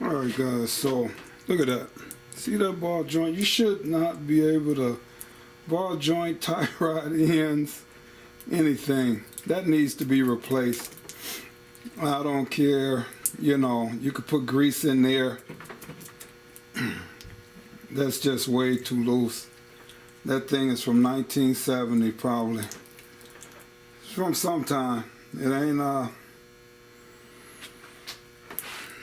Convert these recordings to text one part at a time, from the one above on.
Alright guys, so look at that. See that ball joint? You should not be able to ball joint, tie rod ends, anything. That needs to be replaced. I don't care, you know, you could put grease in there. That's just way too loose. That thing is from 1970 probably. It's from sometime. It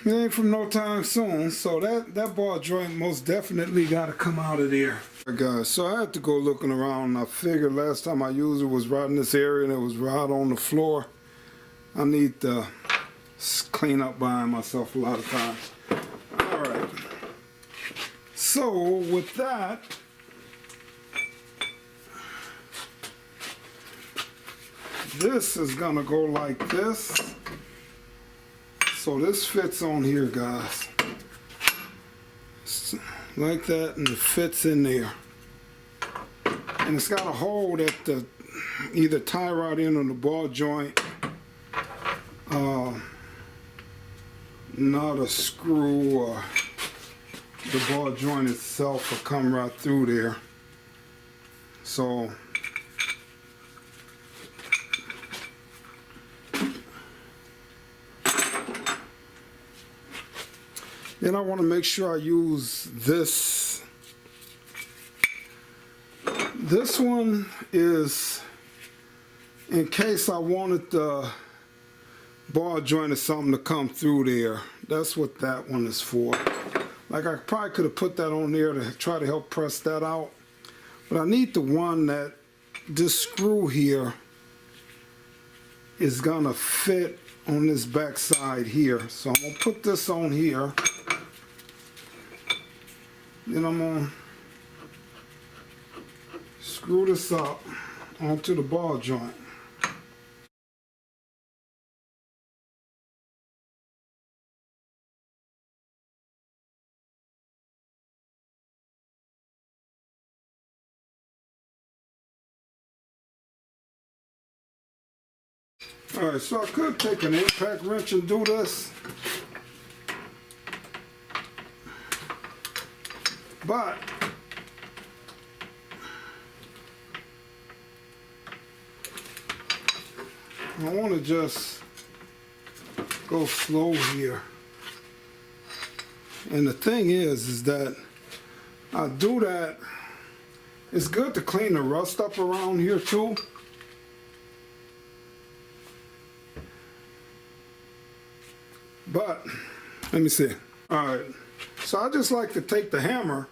ain't from no time soon, so that ball joint most definitely got to come out of there. Alright guys, so I had to go looking around. I figured last time I used it was right in this area and it was right on the floor. I need to clean up behind myself a lot of times. Alright, so with that, this is gonna go like this. So this fits on here, guys. Like that, and it fits in there. And it's got a hole that the either tie rod in on the ball joint, not a screw, or the ball joint itself will come right through there. So then I want to make sure I use this. This one is in case I wanted the ball joint or something to come through there. That's what that one is for. Like I probably could have put that on there to try to help press that out. But I need the one that this screw here is gonna fit on this back side here. So I'm gonna put this on here. Then I'm gonna screw this up onto the ball joint. Alright, so I could take an impact wrench and do this, but I want to just go slow here. And the thing is that I do that. It's good to clean the rust up around here too. But let me see. Alright, so I just like to take the hammer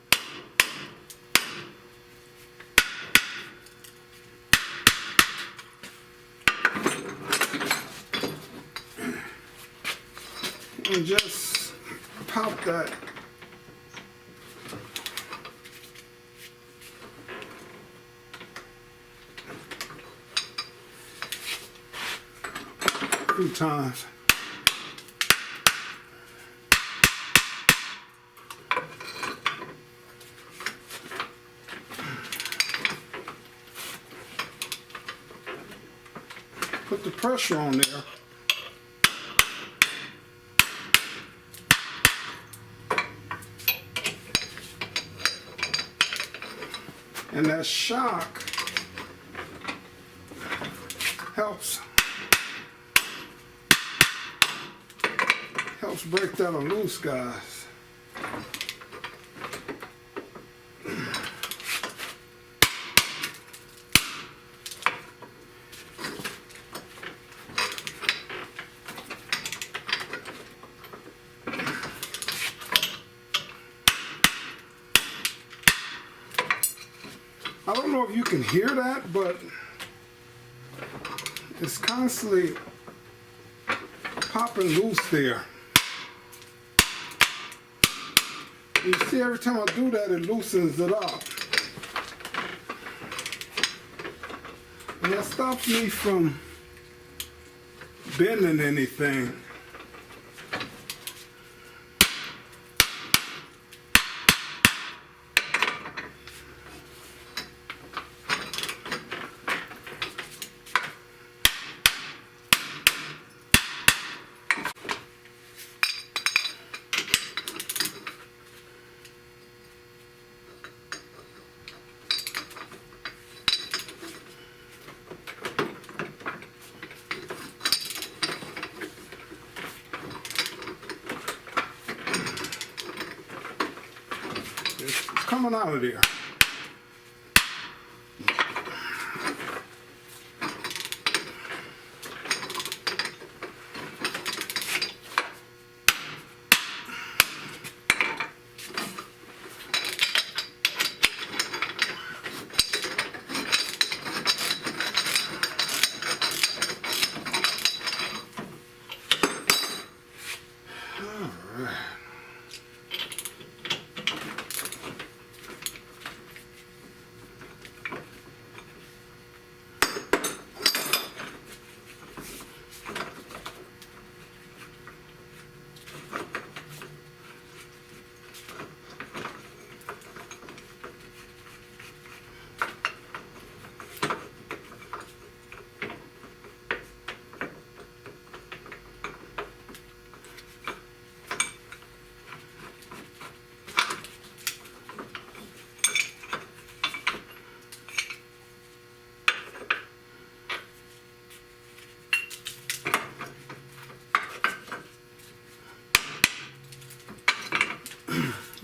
and just pop that a few times. Put the pressure on there. And that shock helps break that loose, guys. I don't know if you can hear that, but it's constantly popping loose there. You see, every time I do that, it loosens it up. And that stops me from bending anything. coming out of there.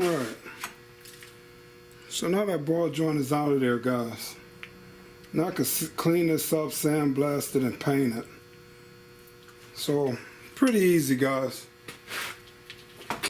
Alright, so now that ball joint is out of there, guys. Now I can clean this up, sandblast it, and paint it. So, pretty easy, guys.